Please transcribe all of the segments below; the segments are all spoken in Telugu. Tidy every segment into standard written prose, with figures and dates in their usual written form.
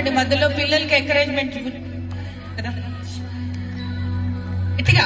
చెప్పండి మధ్యలో పిల్లలకి ఎంకరేజ్మెంట్ కదా గట్టిగా.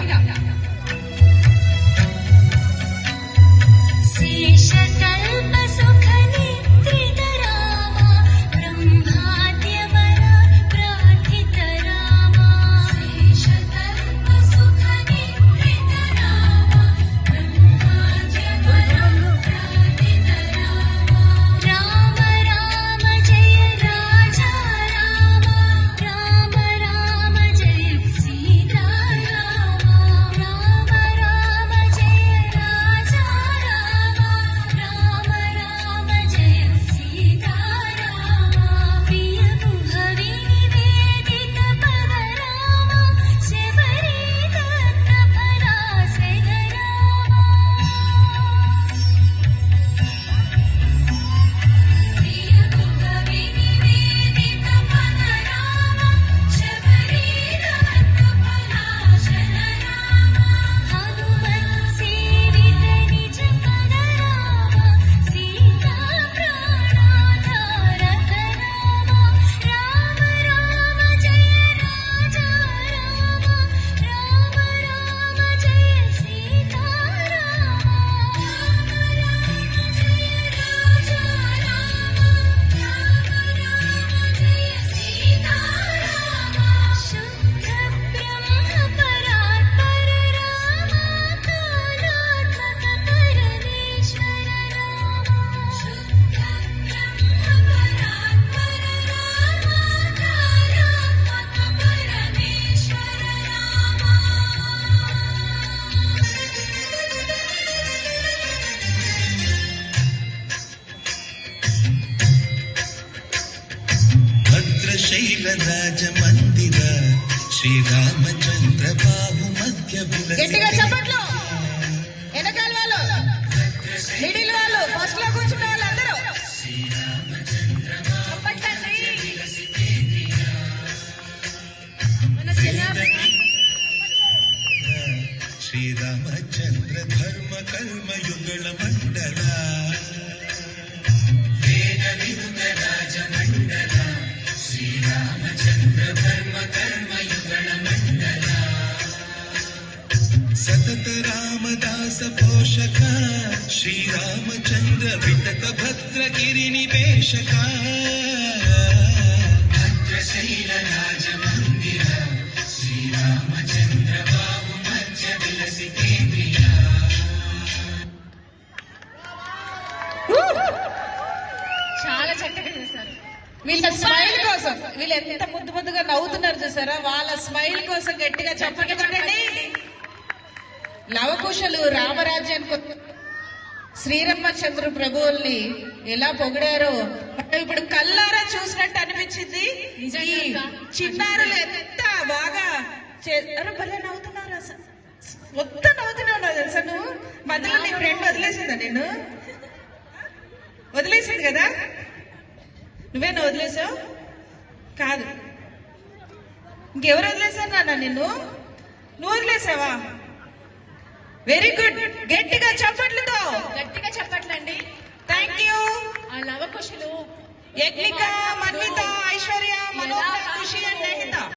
శైలరాజ మందిర శ్రీరామచంద్ర బాహు మధ్య గట్టిగా చెప్పట్లు. వెనకాల వాళ్ళు, మిడిల్ వాళ్ళు, ఫస్ట్ లో కూర్చున్న వాళ్ళు అందరూ శ్రీరామచంద్ర ధర్మ కర్మ యుగళ మండల శ్రీరామచంద్ర ధర్మ కర్మ యుగళ మండల సతత రామదాస పోషక శ్రీరామచంద్ర వితత భద్రగిరి నివేశక భద్రశైల రాజ మందిర శ్రీరామచంద్ర బాబు మధ్య విలసి కేంద్రియ. చాలా చక్కగా చేశారు. వీళ్ళ స్మైల్ కోసం, వీళ్ళు ఎంత ముద్దు ముద్దుగా నవ్వుతున్నారు చూసారా, వాళ్ళ స్మైల్ కోసం గట్టిగా చెప్పండి కొట్టండి. లవకుశలు రామరాజ్యానికి శ్రీరామచంద్ర ప్రభువుల్ని ఎలా పొగిడారో ఇప్పుడు కల్లారా చూసినట్టు అనిపించింది. ఈ చిన్నారులు ఎంత బాగా భలే నవ్వుతున్నారు. అసలు మొత్తం నవ్వుతూనే ఉన్నావు తెలుసా నువ్వు. మధ్యలో నీ ఫ్రెండ్ వదిలేసిందా? నేను వదిలేసింది కదా, నువ్వేనా వదిలేసావు? కాదు, ఇంకెవరు వదిలేశారు నాన్న నిన్ను? నువ్వు వదిలేసావా? Very good. గట్టిగా చప్పట్లతో, గట్టిగా చప్పట్లండి. Thank you. ఆ లవకుశులు యజ్ఞిక, మన్విత, ఐశ్వర్య, మనోహర, ఖుషి అండ్